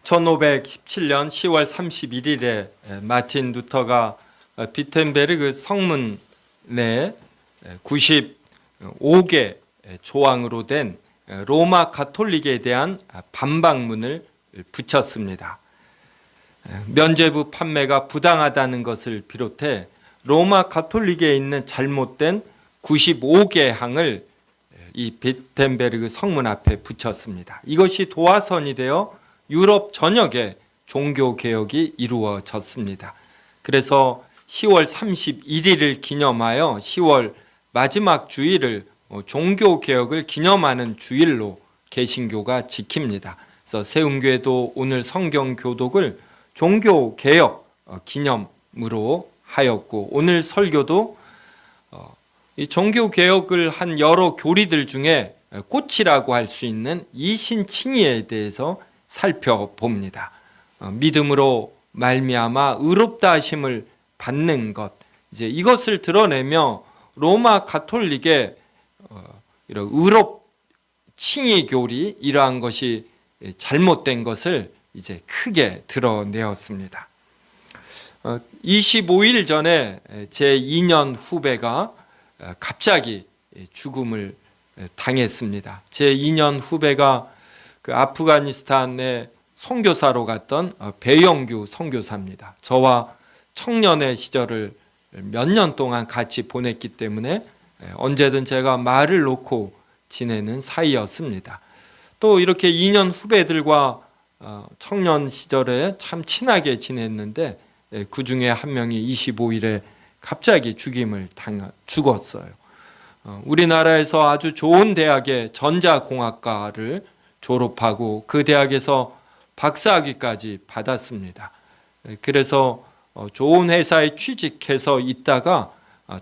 1517년 10월 31일에 마틴 루터가 비텐베르그 성문 내 95개 조항으로 된 로마 가톨릭에 대한 반박문을 붙였습니다. 면죄부 판매가 부당하다는 것을 비롯해 로마 가톨릭에 있는 잘못된 95개 항을 이 비텐베르그 성문 앞에 붙였습니다. 이것이 도화선이 되어 유럽 전역에 종교개혁이 이루어졌습니다. 그래서 10월 31일을 기념하여 10월 마지막 주일을 종교개혁을 기념하는 주일로 개신교가 지킵니다. 그래서 세움교회도 오늘 성경교독을 종교개혁 기념으로 하였고, 오늘 설교도 이 종교개혁을 한 여러 교리들 중에 꽃이라고 할 수 있는 이신칭의에 대해서 살펴봅니다. 믿음으로 말미암아 의롭다 하심을 받는 것, 이제 이것을 드러내며 로마 가톨릭의 이런 의롭 칭의 교리, 이러한 것이 잘못된 것을 이제 크게 드러내었습니다. 25일 전에 제 2년 후배가 갑자기 죽음을 당했습니다. 제 2년 후배가 그 아프가니스탄에 선교사로 갔던 배영규 선교사입니다. 저와 청년의 시절을 몇 년 동안 같이 보냈기 때문에 언제든 제가 말을 놓고 지내는 사이였습니다. 또 이렇게 2년 후배들과 청년 시절에 참 친하게 지냈는데 그 중에 한 명이 25일에 갑자기 죽었어요. 우리나라에서 아주 좋은 대학의 전자공학과를 졸업하고 그 대학에서 박사학위까지 받았습니다. 그래서 좋은 회사에 취직해서 있다가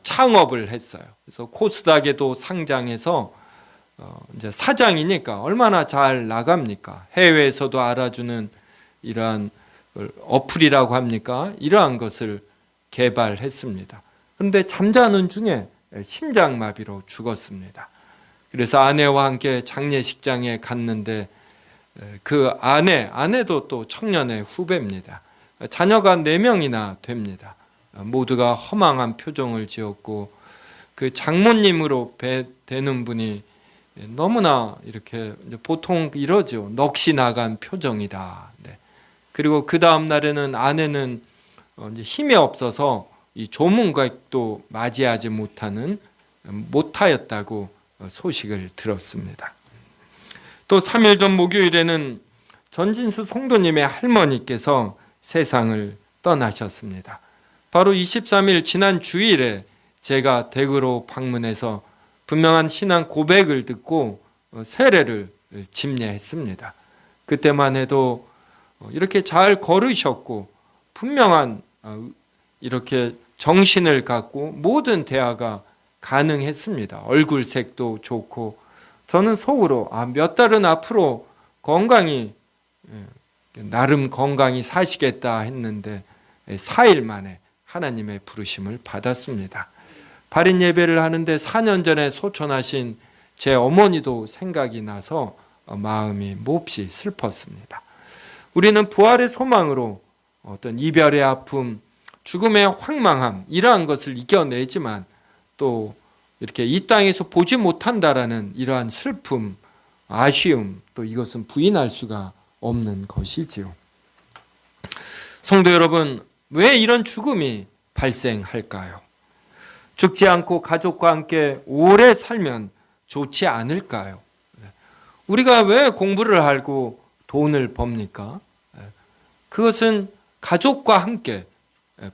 창업을 했어요. 그래서 코스닥에도 상장해서 이제 사장이니까 얼마나 잘 나갑니까? 해외에서도 알아주는 이러한 어플이라고 합니까? 이러한 것을 개발했습니다. 그런데 잠자는 중에 심장마비로 죽었습니다. 그래서 아내와 함께 장례식장에 갔는데 그 아내도 또 청년의 후배입니다. 자녀가 4명이나 됩니다. 모두가 허망한 표정을 지었고 그 장모님으로 되는 분이 너무나 이렇게 보통 이러죠. 넋이 나간 표정이다. 네. 그리고 그 다음 날에는 아내는 힘이 없어서 이 조문객도 맞이하지 못하였다고 소식을 들었습니다. 또 3일 전 목요일에는 전진수 성도님의 할머니께서 세상을 떠나셨습니다. 바로 23일 지난 주일에 제가 대구로 방문해서 분명한 신앙 고백을 듣고 세례를 집례했습니다. 그때만 해도 이렇게 잘 걸으셨고 분명한 이렇게 정신을 갖고 모든 대화가 가능했습니다. 얼굴색도 좋고 저는 속으로 몇 달은 앞으로 나름 건강히 사시겠다 했는데 4일 만에 하나님의 부르심을 받았습니다. 발인 예배를 하는데 4년 전에 소천하신 제 어머니도 생각이 나서 마음이 몹시 슬펐습니다. 우리는 부활의 소망으로 어떤 이별의 아픔, 죽음의 황망함, 이러한 것을 이겨내지만 또 이렇게 이 땅에서 보지 못한다라는 이러한 슬픔, 아쉬움, 또 이것은 부인할 수가 없는 것이지요. 성도 여러분, 왜 이런 죽음이 발생할까요? 죽지 않고 가족과 함께 오래 살면 좋지 않을까요? 우리가 왜 공부를 하고 돈을 법니까? 그것은 가족과 함께,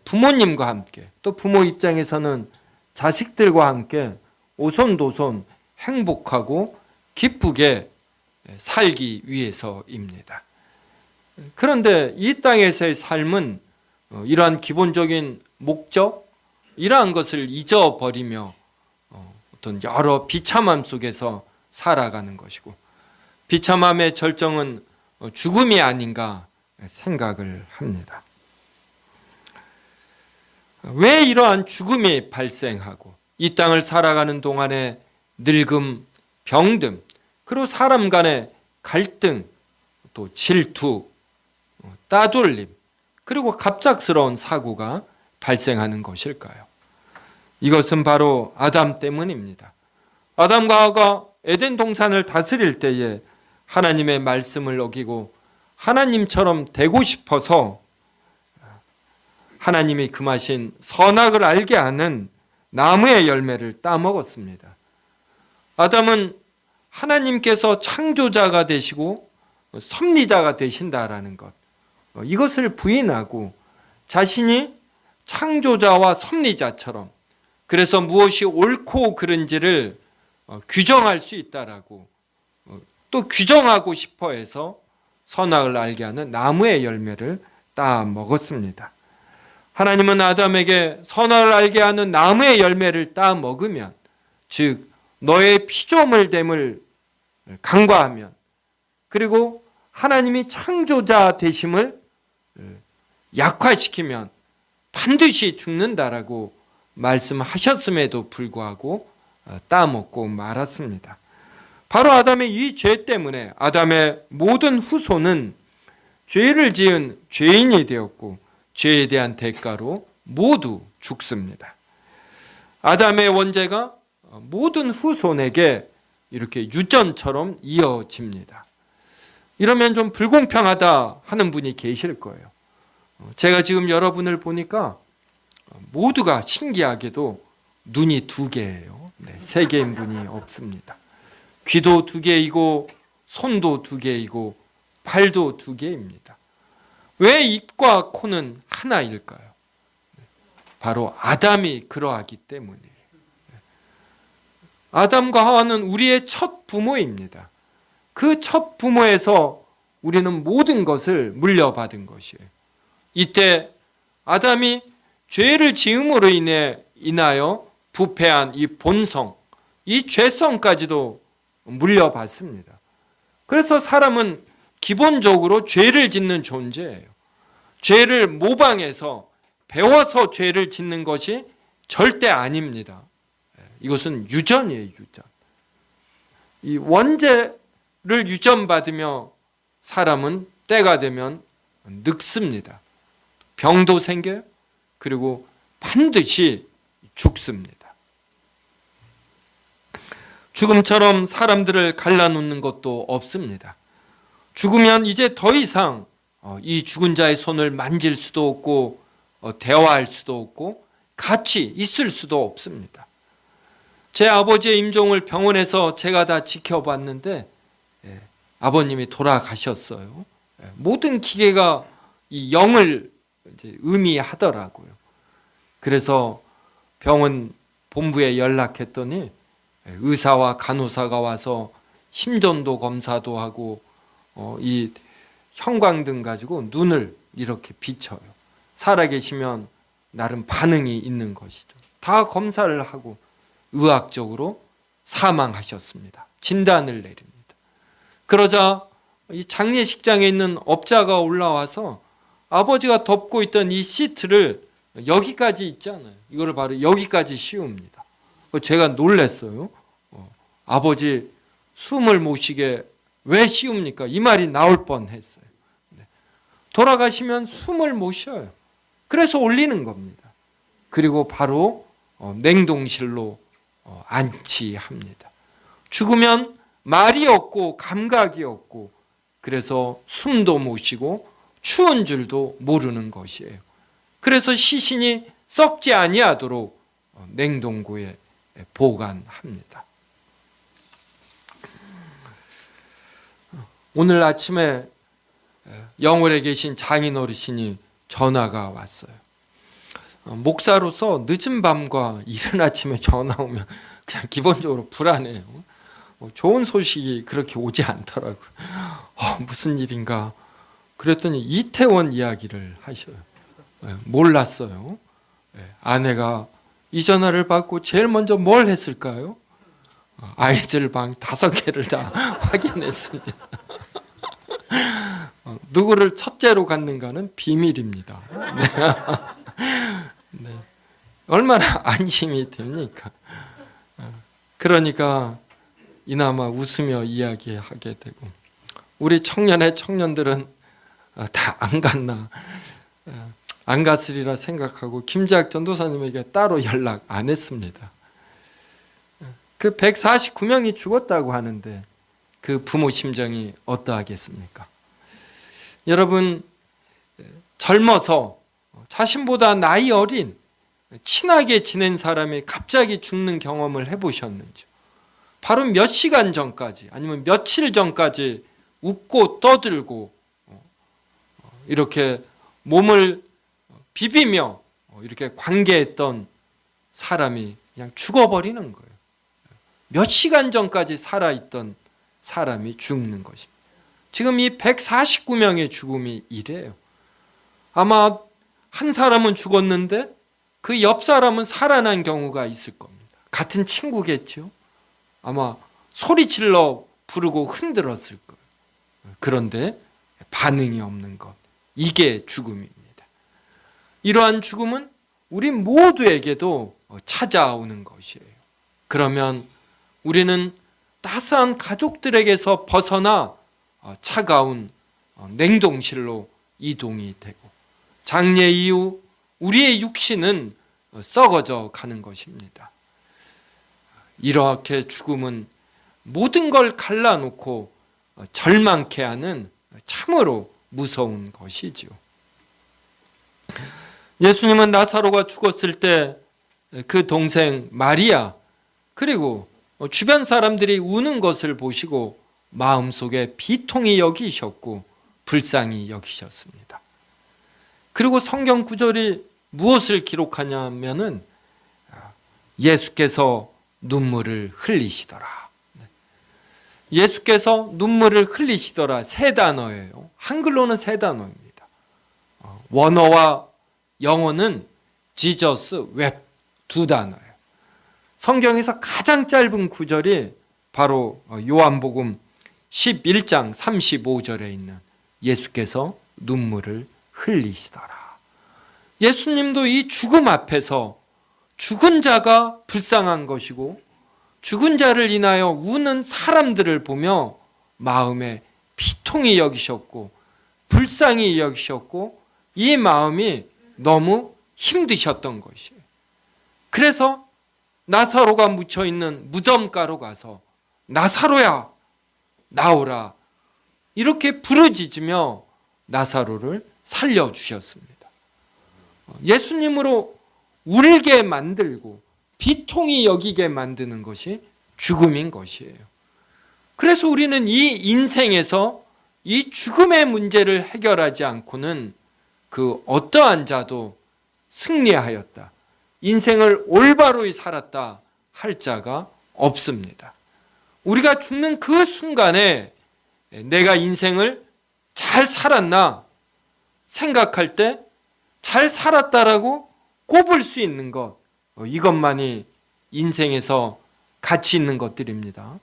부모님과 함께, 또 부모 입장에서는 자식들과 함께 오손도손 행복하고 기쁘게 살기 위해서입니다. 그런데 이 땅에서의 삶은 이러한 기본적인 목적, 이러한 것을 잊어버리며 어떤 여러 비참함 속에서 살아가는 것이고, 비참함의 절정은 죽음이 아닌가 생각을 합니다. 왜 이러한 죽음이 발생하고 이 땅을 살아가는 동안에 늙음, 병듦, 그리고 사람 간의 갈등, 또 질투, 따돌림, 그리고 갑작스러운 사고가 발생하는 것일까요? 이것은 바로 아담 때문입니다. 아담과 하와가 에덴 동산을 다스릴 때에 하나님의 말씀을 어기고 하나님처럼 되고 싶어서 하나님이 금하신 선악을 알게 하는 나무의 열매를 따먹었습니다. 아담은 하나님께서 창조자가 되시고 섭리자가 되신다라는 것, 이것을 부인하고 자신이 창조자와 섭리자처럼, 그래서 무엇이 옳고 그른지를 규정할 수 있다라고, 또 규정하고 싶어 해서 선악을 알게 하는 나무의 열매를 따 먹었습니다. 하나님은 아담에게 선악을 알게 하는 나무의 열매를 따 먹으면, 즉 너의 피조물됨을 간과하면, 그리고 하나님이 창조자 되심을 약화시키면 반드시 죽는다라고 말씀하셨음에도 불구하고 따먹고 말았습니다. 바로 아담의 이 죄 때문에 아담의 모든 후손은 죄를 지은 죄인이 되었고 죄에 대한 대가로 모두 죽습니다. 아담의 원죄가 모든 후손에게 이렇게 유전처럼 이어집니다. 이러면 좀 불공평하다 하는 분이 계실 거예요. 제가 지금 여러분을 보니까 모두가 신기하게도 눈이 2개예요. 네, 3개인 분이 없습니다. 귀도 2개이고 손도 2개이고 발도 2개입니다. 왜 입과 코는 하나일까요? 바로 아담이 그러하기 때문이에요. 아담과 하와는 우리의 첫 부모입니다. 그 첫 부모에서 우리는 모든 것을 물려받은 것이에요. 이때 아담이 죄를 지음으로 인하여 부패한 이 본성, 이 죄성까지도 물려받습니다. 그래서 사람은 기본적으로 죄를 짓는 존재예요. 죄를 모방해서 배워서 죄를 짓는 것이 절대 아닙니다. 이것은 유전이에요, 유전. 이 원죄를 유전받으며 사람은 때가 되면 늙습니다. 병도 생겨요. 그리고 반드시 죽습니다. 죽음처럼 사람들을 갈라놓는 것도 없습니다. 죽으면 이제 더 이상 이 죽은 자의 손을 만질 수도 없고 대화할 수도 없고 같이 있을 수도 없습니다. 제 아버지의 임종을 병원에서 제가 다 지켜봤는데 아버님이 돌아가셨어요. 모든 기계가 이 영을 이제 의미하더라고요. 그래서 병원 본부에 연락했더니 의사와 간호사가 와서 심전도 검사도 하고 이 형광등 가지고 눈을 이렇게 비춰요. 살아계시면 나름 반응이 있는 것이죠. 다 검사를 하고 의학적으로 사망하셨습니다. 진단을 내립니다. 그러자 이 장례식장에 있는 업자가 올라와서 아버지가 덮고 있던 이 시트를 여기까지 있잖아요. 이거를 바로 여기까지 씌웁니다. 제가 놀랐어요. 아버지 숨을 못 쉬게 왜 씌웁니까? 이 말이 나올 뻔했어요. 돌아가시면 숨을 못 쉬어요. 그래서 올리는 겁니다. 그리고 바로 냉동실로 안치합니다. 죽으면 말이 없고 감각이 없고 그래서 숨도 못 쉬고 추운 줄도 모르는 것이에요. 그래서 시신이 썩지 아니하도록 냉동고에 보관합니다. 오늘 아침에 영월에 계신 장인 어르신이 전화가 왔어요. 목사로서 늦은 밤과 이른 아침에 전화 오면 그냥 기본적으로 불안해요. 좋은 소식이 그렇게 오지 않더라고요. 무슨 일인가 그랬더니 이태원 이야기를 하셔요. 몰랐어요. 아내가 이 전화를 받고 제일 먼저 뭘 했을까요? 아이들 방 5개를 다 확인했습니다. 누구를 첫째로 갔는가는 비밀입니다. 네. 얼마나 안심이 됩니까? 그러니까 이나마 웃으며 이야기하게 되고 우리 청년들은 다 안 갔나, 안 갔으리라 생각하고 김재학 전도사님에게 따로 연락 안 했습니다. 그 149명이 죽었다고 하는데 그 부모 심정이 어떠하겠습니까? 여러분, 젊어서 자신보다 나이 어린 친하게 지낸 사람이 갑자기 죽는 경험을 해보셨는지요? 바로 몇 시간 전까지 아니면 며칠 전까지 웃고 떠들고 이렇게 몸을 비비며 이렇게 관계했던 사람이 그냥 죽어버리는 거예요. 몇 시간 전까지 살아있던 사람이 죽는 것입니다. 지금 이 149명의 죽음이 이래요. 아마 한 사람은 죽었는데 그 옆 사람은 살아난 경우가 있을 겁니다. 같은 친구겠죠. 아마 소리질러 부르고 흔들었을 거예요. 그런데 반응이 없는 것, 이게 죽음입니다. 이러한 죽음은 우리 모두에게도 찾아오는 것이에요. 그러면 우리는 따스한 가족들에게서 벗어나 차가운 냉동실로 이동이 되고, 장례 이후 우리의 육신은 썩어져 가는 것입니다. 이렇게 죽음은 모든 걸 갈라놓고 절망케 하는 참으로 무서운 것이지요. 예수님은 나사로가 죽었을 때 그 동생 마리아 그리고 주변 사람들이 우는 것을 보시고 마음속에 비통히 여기셨고 불쌍히 여기셨습니다. 그리고 성경 구절이 무엇을 기록하냐면은 예수께서 눈물을 흘리시더라. 예수께서 눈물을 흘리시더라. 세 단어예요. 한글로는 세 단어입니다. 원어와 영어는 Jesus wept 두 단어예요. 성경에서 가장 짧은 구절이 바로 요한복음 11장 35절에 있는 예수께서 눈물을 흘리시더라. 예수님도 이 죽음 앞에서 죽은 자가 불쌍한 것이고 죽은 자를 인하여 우는 사람들을 보며 마음에 비통히 여기셨고 불쌍히 여기셨고 이 마음이 너무 힘드셨던 것이에요. 그래서 나사로가 묻혀있는 무덤가로 가서 나사로야 나오라 이렇게 부르짖으며 나사로를 살려주셨습니다. 예수님으로 울게 만들고 비통히 여기게 만드는 것이 죽음인 것이에요. 그래서 우리는 이 인생에서 이 죽음의 문제를 해결하지 않고는 그 어떠한 자도 승리하였다, 인생을 올바로 살았다 할 자가 없습니다. 우리가 죽는 그 순간에 내가 인생을 잘 살았나 생각할 때 잘 살았다라고 꼽을 수 있는 것, 이것만이 인생에서 가치 있는 것들입니다.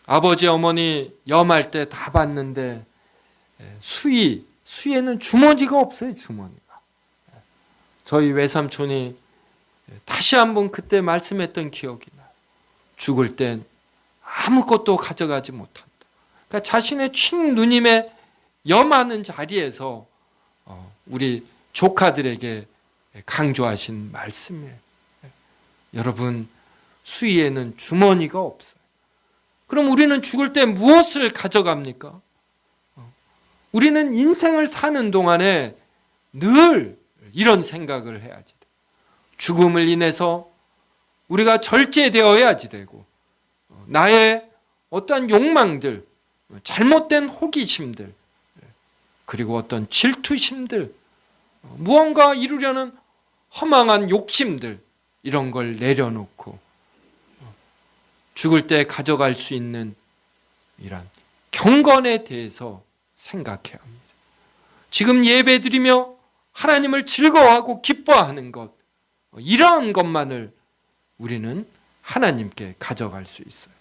아버지 어머니 염할 때 다 봤는데 수위에는 주머니가 없어요. 주머니가. 저희 외삼촌이 다시 한번 그때 말씀했던 기억이 나요. 죽을 땐 아무것도 가져가지 못한다. 그러니까 자신의 친누님의 염하는 자리에서 우리 조카들에게 강조하신 말씀이에요. 여러분, 수위에는 주머니가 없어요. 그럼 우리는 죽을 때 무엇을 가져갑니까? 우리는 인생을 사는 동안에 늘 이런 생각을 해야지 돼. 죽음을 인해서 우리가 절제되어야지 되고, 나의 어떠한 욕망들, 잘못된 호기심들, 그리고 어떤 질투심들, 무언가 이루려는 허망한 욕심들, 이런 걸 내려놓고 죽을 때 가져갈 수 있는 이런 경건에 대해서 생각해야 합니다. 지금 예배드리며 하나님을 즐거워하고 기뻐하는 것, 이러한 것만을 우리는 하나님께 가져갈 수 있어요.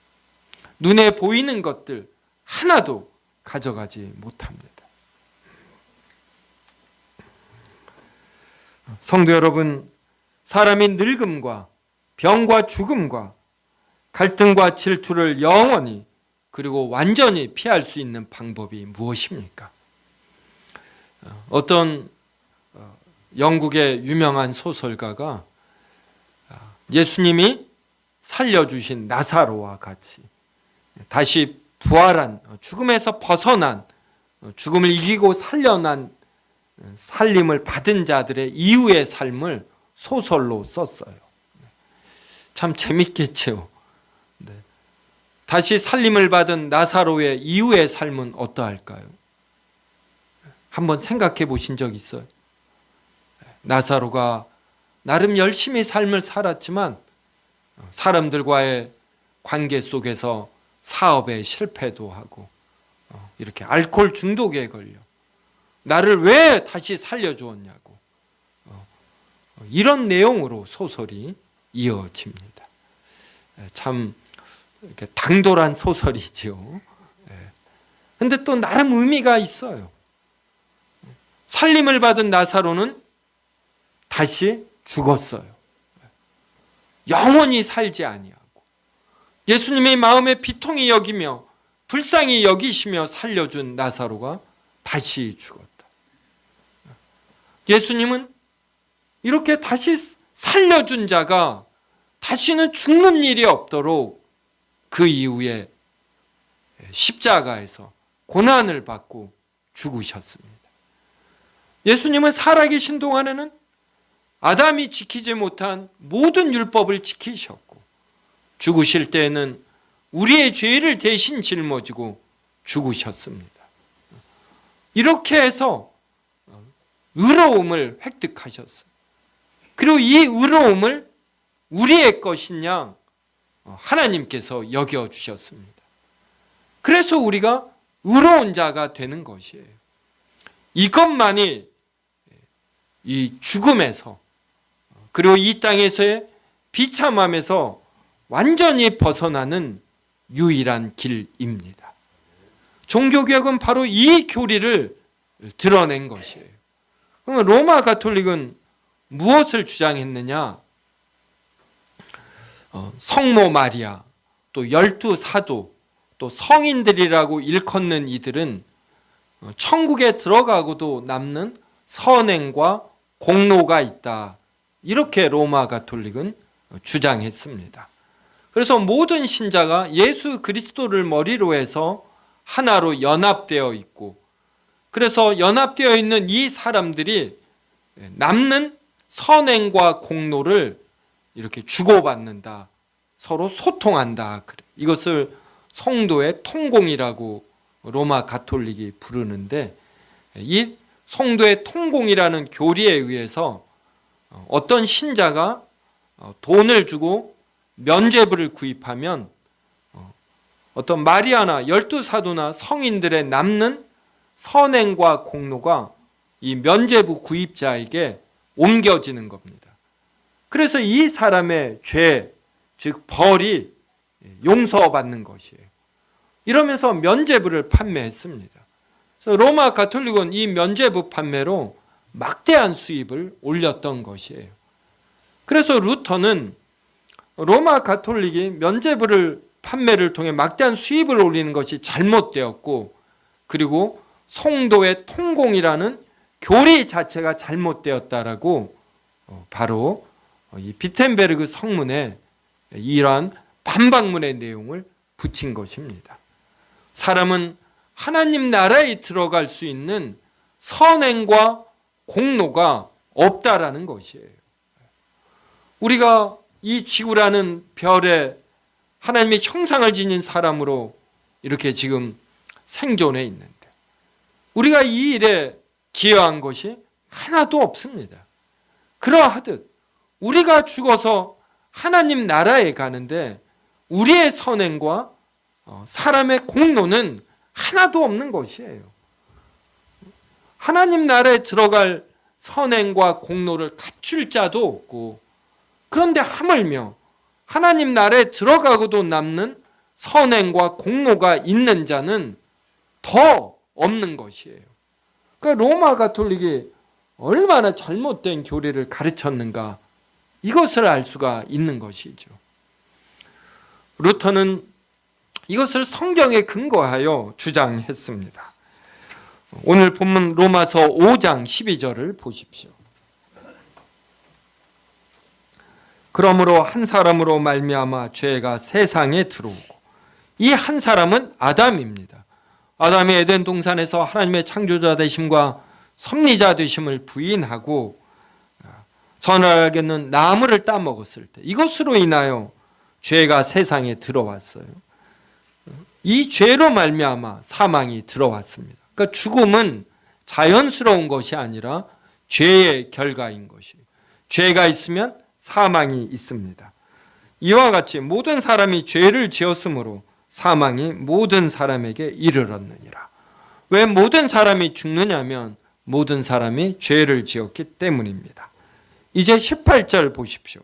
눈에 보이는 것들 하나도 가져가지 못합니다. 성도 여러분, 사람이 늙음과 병과 죽음과 갈등과 질투를 영원히 그리고 완전히 피할 수 있는 방법이 무엇입니까? 어떤 영국의 유명한 소설가가 예수님이 살려주신 나사로와 같이 다시 부활한, 죽음에서 벗어난, 죽음을 이기고 살려난 살림을 받은 자들의 이후의 삶을 소설로 썼어요. 참 재밌겠죠. 다시 살림을 받은 나사로의 이후의 삶은 어떠할까요? 한번 생각해 보신 적 있어요? 나사로가 나름 열심히 삶을 살았지만 사람들과의 관계 속에서 사업에 실패도 하고 이렇게 알코올 중독에 걸려 나를 왜 다시 살려주었냐고 이런 내용으로 소설이 이어집니다. 참 이렇게 당돌한 소설이죠. 그런데 또 나름 의미가 있어요. 살림을 받은 나사로는 다시 죽었어요. 영원히 살지 아니하고 예수님의 마음에 비통히 여기며 불쌍히 여기시며 살려준 나사로가 다시 죽었다. 예수님은 이렇게 다시 살려준 자가 다시는 죽는 일이 없도록 그 이후에 십자가에서 고난을 받고 죽으셨습니다. 예수님은 살아계신 동안에는 아담이 지키지 못한 모든 율법을 지키셨고 죽으실 때에는 우리의 죄를 대신 짊어지고 죽으셨습니다. 이렇게 해서 의로움을 획득하셨어요. 그리고 이 의로움을 우리의 것이냐 하나님께서 여겨주셨습니다. 그래서 우리가 의로운 자가 되는 것이에요. 이것만이 이 죽음에서 그리고 이 땅에서의 비참함에서 완전히 벗어나는 유일한 길입니다. 종교개혁은 바로 이 교리를 드러낸 것이에요. 그러면 로마 가톨릭은 무엇을 주장했느냐? 성모 마리아, 또 12사도, 또 성인들이라고 일컫는 이들은 천국에 들어가고도 남는 선행과 공로가 있다. 이렇게 로마 가톨릭은 주장했습니다. 그래서 모든 신자가 예수 그리스도를 머리로 해서 하나로 연합되어 있고, 그래서 연합되어 있는 이 사람들이 남는 선행과 공로를 이렇게 주고받는다. 서로 소통한다. 이것을 성도의 통공이라고 로마 가톨릭이 부르는데, 이 성도의 통공이라는 교리에 의해서 어떤 신자가 돈을 주고 면죄부를 구입하면 어떤 마리아나 12사도나 성인들의 남는 선행과 공로가 이 면죄부 구입자에게 옮겨지는 겁니다. 그래서 이 사람의 죄, 즉 벌이 용서받는 것이에요. 이러면서 면죄부를 판매했습니다. 그래서 로마 가톨릭은 이 면죄부 판매로 막대한 수입을 올렸던 것이에요. 그래서 루터는 로마 가톨릭이 면죄부를 판매를 통해 막대한 수입을 올리는 것이 잘못되었고, 그리고 성도의 통공이라는 교리 자체가 잘못되었다라고 바로 이 비텐베르그 성문에 이러한 반박문의 내용을 붙인 것입니다. 사람은 하나님 나라에 들어갈 수 있는 선행과 공로가 없다라는 것이에요. 우리가 이 지구라는 별에 하나님의 형상을 지닌 사람으로 이렇게 지금 생존해 있는데, 우리가 이 일에 기여한 것이 하나도 없습니다. 그러하듯 우리가 죽어서 하나님 나라에 가는데 우리의 선행과 사람의 공로는 하나도 없는 것이에요. 하나님 나라에 들어갈 선행과 공로를 갖출 자도 없고, 그런데 하물며 하나님 나라에 들어가고도 남는 선행과 공로가 있는 자는 더 없는 것이에요. 그러니까 로마 가톨릭이 얼마나 잘못된 교리를 가르쳤는가, 이것을 알 수가 있는 것이죠. 루터는 이것을 성경에 근거하여 주장했습니다. 오늘 본문 로마서 5장 12절을 보십시오. 그러므로 한 사람으로 말미암아 죄가 세상에 들어오고, 이 한 사람은 아담입니다. 아담이 에덴 동산에서 하나님의 창조자 되심과 섭리자 되심을 부인하고 선을 나무를 따먹었을 때, 이것으로 인하여 죄가 세상에 들어왔어요. 이 죄로 말미암아 사망이 들어왔습니다. 그러니까 죽음은 자연스러운 것이 아니라 죄의 결과인 것이에요. 죄가 있으면 사망이 있습니다. 이와 같이 모든 사람이 죄를 지었으므로 사망이 모든 사람에게 이르렀느니라. 왜 모든 사람이 죽느냐면 모든 사람이 죄를 지었기 때문입니다. 이제 18절 보십시오.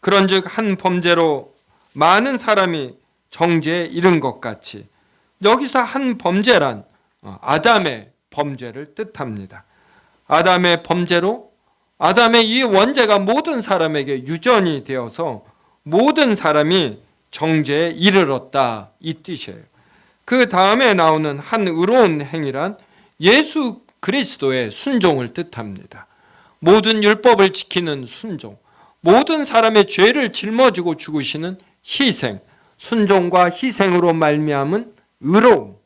그런즉 한 범죄로 많은 사람이 정죄에 이른 것 같이, 여기서 한 범죄란 아담의 범죄를 뜻합니다. 아담의 범죄로 아담의 이 원죄가 모든 사람에게 유전이 되어서 모든 사람이 정죄에 이르렀다, 이 뜻이에요. 그 다음에 나오는 한 의로운 행위란 예수 그리스도의 순종을 뜻합니다. 모든 율법을 지키는 순종, 모든 사람의 죄를 짊어지고 죽으시는 희생, 순종과 희생으로 말미암은 의로움,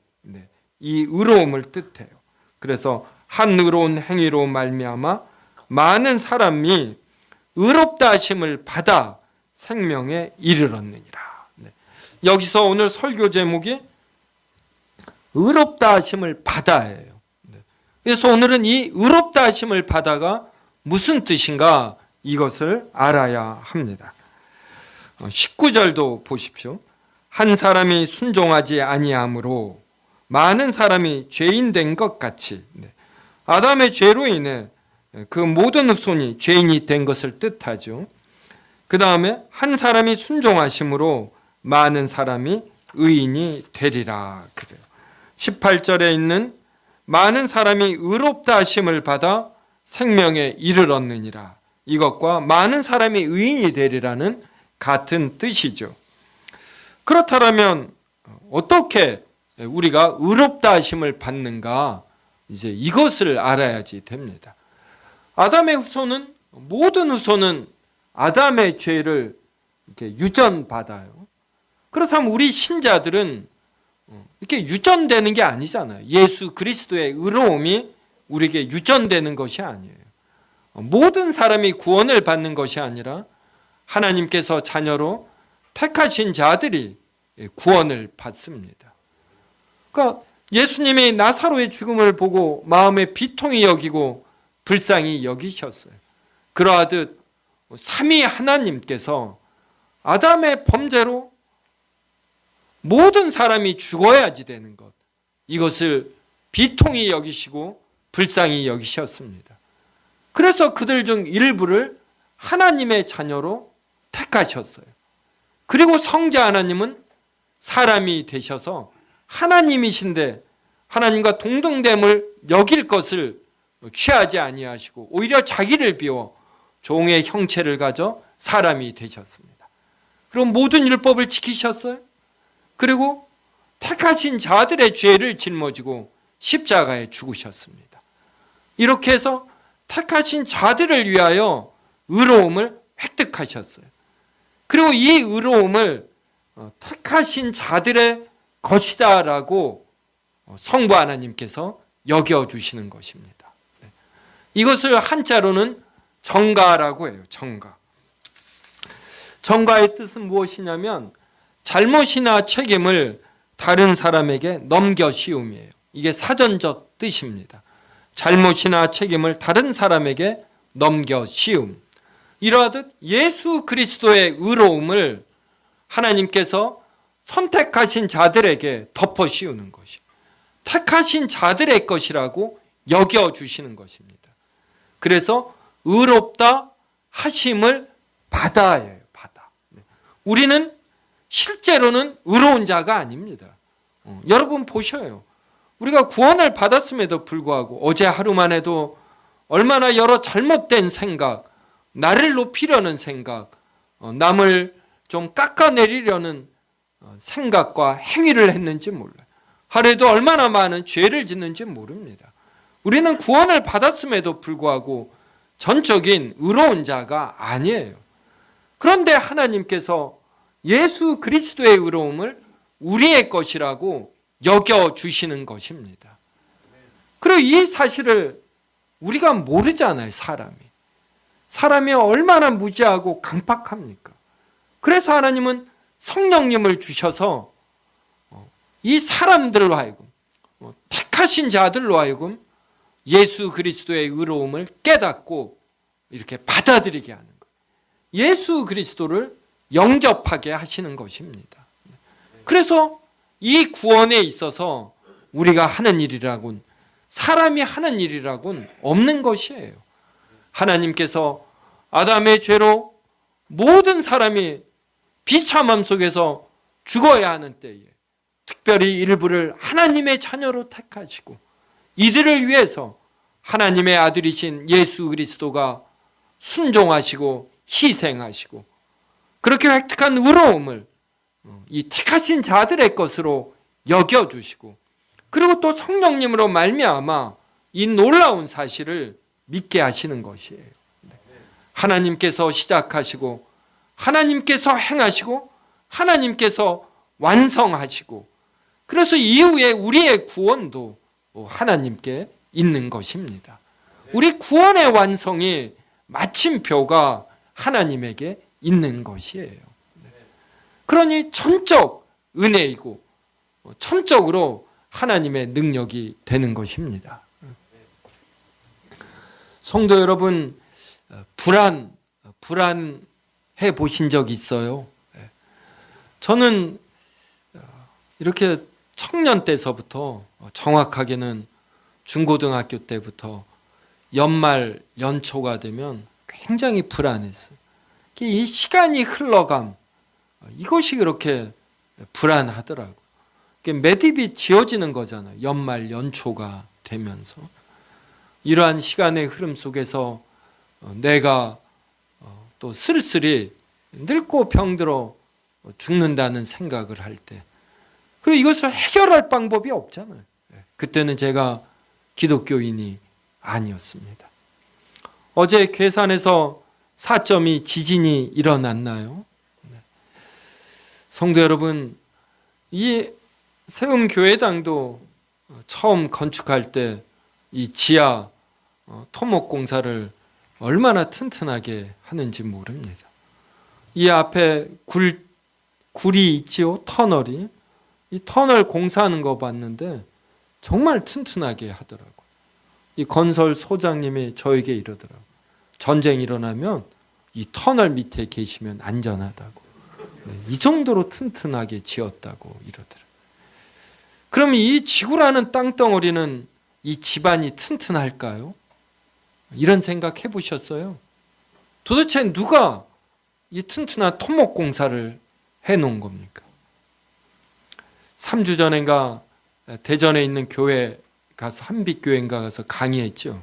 이 의로움을 뜻해요. 그래서 한 의로운 행위로 말미암아 많은 사람이 의롭다 하심을 받아 생명에 이르렀느니라. 여기서 오늘 설교 제목이 의롭다 하심을 받아예요. 그래서 오늘은 이 의롭다 하심을 받아가 무슨 뜻인가, 이것을 알아야 합니다. 19절도 보십시오. 한 사람이 순종하지 아니함으로 많은 사람이 죄인 된 것 같이, 아담의 죄로 인해 그 모든 후손이 죄인이 된 것을 뜻하죠. 그 다음에 한 사람이 순종하심으로 많은 사람이 의인이 되리라 그래요. 18절에 있는 많은 사람이 의롭다 하심을 받아 생명에 이르렀느니라, 이것과 많은 사람이 의인이 되리라는 같은 뜻이죠. 그렇다면 어떻게 우리가 의롭다 하심을 받는가, 이제 이것을 알아야지 됩니다. 아담의 후손은, 모든 후손은 아담의 죄를 이렇게 유전받아요. 그렇다면 우리 신자들은 이렇게 유전되는 게 아니잖아요. 예수 그리스도의 의로움이 우리에게 유전되는 것이 아니에요. 모든 사람이 구원을 받는 것이 아니라 하나님께서 자녀로 택하신 자들이 구원을 받습니다. 그러니까 예수님이 나사로의 죽음을 보고 마음에 비통히 여기고 불쌍히 여기셨어요. 그러하듯 삼위 하나님께서 아담의 범죄로 모든 사람이 죽어야지 되는 것, 이것을 비통히 여기시고 불쌍히 여기셨습니다. 그래서 그들 중 일부를 하나님의 자녀로 택하셨어요. 그리고 성자 하나님은 사람이 되셔서 하나님이신데 하나님과 동등됨을 여길 것을 취하지 아니하시고 오히려 자기를 비워 종의 형체를 가져 사람이 되셨습니다. 그럼 모든 율법을 지키셨어요. 그리고 택하신 자들의 죄를 짊어지고 십자가에 죽으셨습니다. 이렇게 해서 택하신 자들을 위하여 의로움을 획득하셨어요. 그리고 이 의로움을 택하신 자들의 것이다라고 성부 하나님께서 여겨주시는 것입니다. 이것을 한자로는 정가라고 해요. 정가. 정가의 뜻은 무엇이냐면 잘못이나 책임을 다른 사람에게 넘겨 씌움이에요. 이게 사전적 뜻입니다. 잘못이나 책임을 다른 사람에게 넘겨 씌움. 이러하듯 예수 그리스도의 의로움을 하나님께서 선택하신 자들에게 덮어 씌우는 것이에요. 택하신 자들의 것이라고 여겨주시는 것입니다. 그래서 의롭다 하심을 받아야 해요. 받아. 우리는 실제로는 의로운 자가 아닙니다. 여러분 보셔요. 우리가 구원을 받았음에도 불구하고 어제 하루만 해도 얼마나 여러 잘못된 생각, 나를 높이려는 생각, 남을 좀 깎아내리려는 생각과 행위를 했는지 몰라요. 하루에도 얼마나 많은 죄를 짓는지 모릅니다. 우리는 구원을 받았음에도 불구하고 전적인 의로운 자가 아니에요. 그런데 하나님께서 예수 그리스도의 의로움을 우리의 것이라고 여겨주시는 것입니다. 그리고 이 사실을 우리가 모르잖아요. 사람이 얼마나 무지하고 강팍합니까? 그래서 하나님은 성령님을 주셔서 이 사람들로 하여금, 택하신 자들로 하여금 예수 그리스도의 의로움을 깨닫고 이렇게 받아들이게 하는 거예요. 예수 그리스도를 영접하게 하시는 것입니다. 그래서 이 구원에 있어서 우리가 하는 일이라곤, 사람이 하는 일이라곤 없는 것이에요. 하나님께서 아담의 죄로 모든 사람이 비참함 속에서 죽어야 하는 때에 특별히 일부를 하나님의 자녀로 택하시고 이들을 위해서 하나님의 아들이신 예수 그리스도가 순종하시고 희생하시고 그렇게 획득한 의로움을 이 택하신 자들의 것으로 여겨주시고 그리고 또 성령님으로 말미암아 이 놀라운 사실을 믿게 하시는 것이에요. 하나님께서 시작하시고 하나님께서 행하시고 하나님께서 완성하시고 그래서 이후에 우리의 구원도 하나님께 있는 것입니다. 우리 구원의 완성이 마침표가 하나님에게 있는 것이에요. 그러니 전적 은혜이고 전적으로 하나님의 능력이 되는 것입니다. 성도 여러분, 불안해 보신 적 있어요? 저는 이렇게 청년 때서부터, 정확하게는 중고등학교 때부터 연말 연초가 되면 굉장히 불안했어요. 이 시간이 흘러감, 이것이 그렇게 불안하더라고요. 매듭이 지어지는 거잖아요. 연말 연초가 되면서. 이러한 시간의 흐름 속에서 내가 또 쓸쓸히 늙고 병들어 죽는다는 생각을 할 때, 그리고 이것을 해결할 방법이 없잖아요. 그때는 제가 기독교인이 아니었습니다. 어제 괴산에서 4.2 지진이 일어났나요? 성도 여러분, 이 세움교회당도 처음 건축할 때 이 지하 토목 공사를 얼마나 튼튼하게 하는지 모릅니다. 이 앞에 굴이 있지요, 터널이. 이 터널 공사하는 거 봤는데 정말 튼튼하게 하더라고요. 이 건설 소장님이 저에게 이러더라고요. 전쟁 일어나면 이 터널 밑에 계시면 안전하다고. 이 정도로 튼튼하게 지었다고 이러더라고요. 그럼 이 지구라는 땅덩어리는 이 집안이 튼튼할까요? 이런 생각 해보셨어요? 도대체 누가 이 튼튼한 토목 공사를 해놓은 겁니까? 3주 전인가 대전에 있는 교회 가서, 한빛교회인가 가서 강의했죠.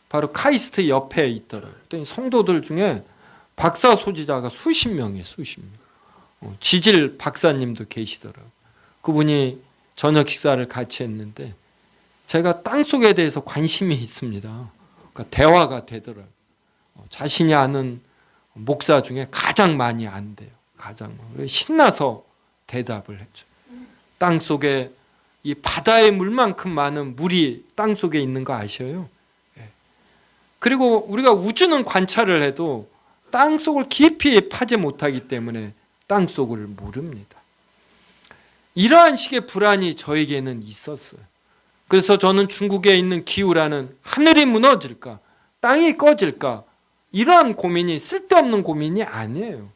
바로 카이스트 옆에 있더라고요. 그랬더니 성도들 중에 박사 소지자가 수십 명이에요. 지질 박사님도 계시더라고요. 그분이 저녁 식사를 같이 했는데 제가 땅속에 대해서 관심이 있습니다. 그러니까 대화가 되더라고요. 자신이 아는 목사 중에 가장 많이 안대요. 가장 신나서 대답을 했죠. 땅속에 이 바다의 물만큼 많은 물이 땅속에 있는 거 아셔요? 그리고 우리가 우주는 관찰을 해도 땅속을 깊이 파지 못하기 때문에 땅속을 모릅니다. 이러한 식의 불안이 저에게는 있었어요. 그래서 저는 중국에 있는 기후라는 하늘이 무너질까, 땅이 꺼질까, 이러한 고민이 쓸데없는 고민이 아니에요.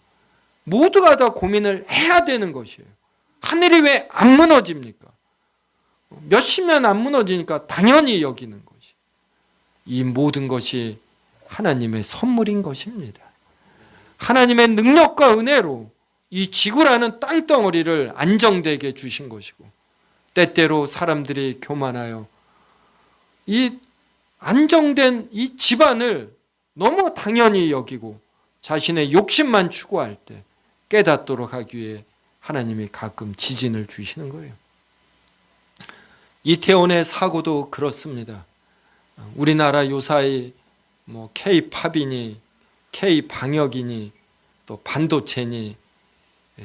모두가 다 고민을 해야 되는 것이에요. 하늘이 왜 안 무너집니까? 몇십 년 안 무너지니까 당연히 여기는 것이. 이 모든 것이 하나님의 선물인 것입니다. 하나님의 능력과 은혜로 이 지구라는 땅덩어리를 안정되게 주신 것이고, 때때로 사람들이 교만하여 이 안정된 이 집안을 너무 당연히 여기고 자신의 욕심만 추구할 때 깨닫도록 하기 위해 하나님이 가끔 지진을 주시는 거예요. 이태원의 사고도 그렇습니다. 우리나라 요사이 K-팝이니 K-방역이니 또 반도체니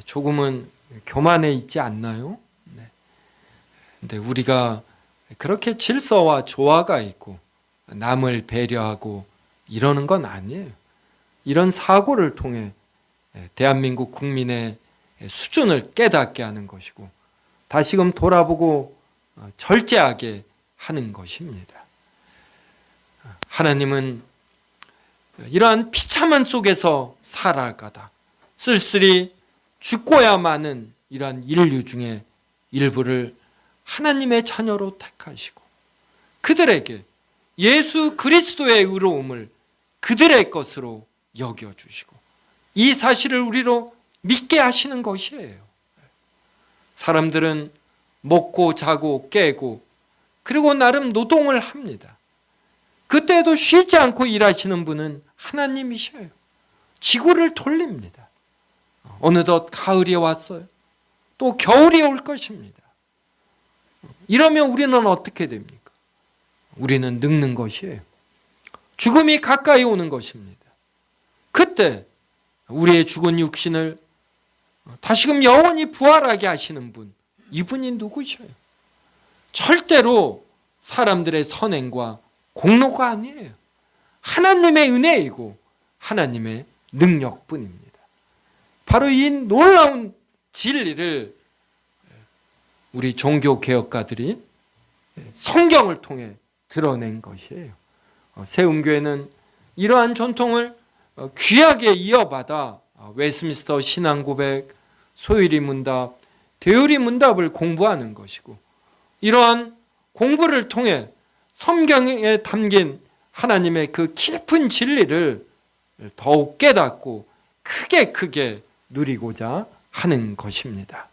조금은 교만해 있지 않나요? 근데 우리가 그렇게 질서와 조화가 있고 남을 배려하고 이러는 건 아니에요. 이런 사고를 통해 대한민국 국민의 수준을 깨닫게 하는 것이고 다시금 돌아보고 절제하게 하는 것입니다. 하나님은 이러한 비참한 속에서 살아가다 쓸쓸히 죽고야 마는 이러한 인류 중에 일부를 하나님의 자녀로 택하시고 그들에게 예수 그리스도의 의로움을 그들의 것으로 여겨주시고 이 사실을 우리로 믿게 하시는 것이에요. 사람들은 먹고 자고 깨고 그리고 나름 노동을 합니다. 그때도 쉬지 않고 일하시는 분은 하나님이셔요. 지구를 돌립니다. 어느덧 가을이 왔어요. 또 겨울이 올 것입니다. 이러면 우리는 어떻게 됩니까? 우리는 늙는 것이에요. 죽음이 가까이 오는 것입니다. 그때 우리의 죽은 육신을 다시금 영원히 부활하게 하시는 분, 이분이 누구셔요? 절대로 사람들의 선행과 공로가 아니에요. 하나님의 은혜이고 하나님의 능력뿐입니다. 바로 이 놀라운 진리를 우리 종교개혁가들이 성경을 통해 드러낸 것이에요. 세움교회는 이러한 전통을 귀하게 이어받아 웨스민스터 신앙고백, 소유리 문답, 대유리 문답을 공부하는 것이고 이러한 공부를 통해 성경에 담긴 하나님의 그 깊은 진리를 더욱 깨닫고 크게 누리고자 하는 것입니다.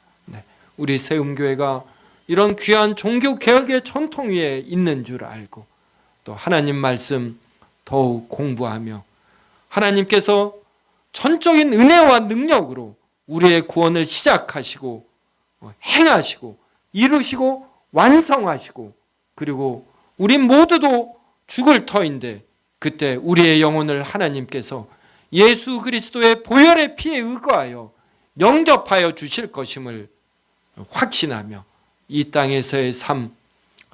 우리 세움교회가 이런 귀한 종교개혁의 전통 위에 있는 줄 알고 또 하나님 말씀 더욱 공부하며 하나님께서 전적인 은혜와 능력으로 우리의 구원을 시작하시고 행하시고 이루시고 완성하시고 그리고 우리 모두도 죽을 터인데 그때 우리의 영혼을 하나님께서 예수 그리스도의 보혈의 피에 의거하여 영접하여 주실 것임을 확신하며 이 땅에서의 삶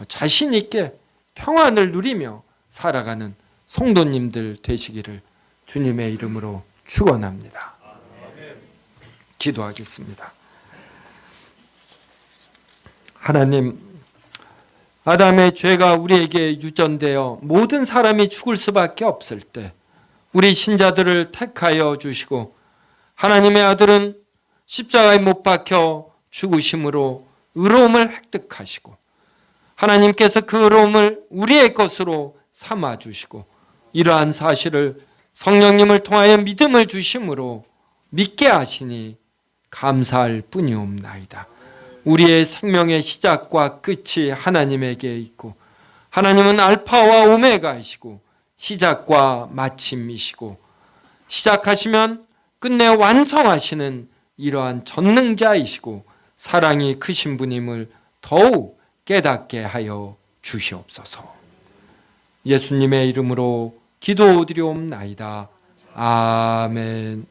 자신 있게 평안을 누리며 살아가는 성도님들 되시기를 주님의 이름으로 축원합니다. 기도하겠습니다. 하나님, 아담의 죄가 우리에게 유전되어 모든 사람이 죽을 수밖에 없을 때 우리 신자들을 택하여 주시고 하나님의 아들은 십자가에 못 박혀 죽으심으로 의로움을 획득하시고 하나님께서 그 의로움을 우리의 것으로 삼아 주시고 이러한 사실을 성령님을 통하여 믿음을 주심으로 믿게 하시니 감사할 뿐이옵나이다. 우리의 생명의 시작과 끝이 하나님에게 있고 하나님은 알파와 오메가이시고 시작과 마침이시고 시작하시면 끝내 완성하시는 이러한 전능자이시고 사랑이 크신 분임을 더욱 깨닫게 하여 주시옵소서. 예수님의 이름으로 기도드리옵나이다. 아멘.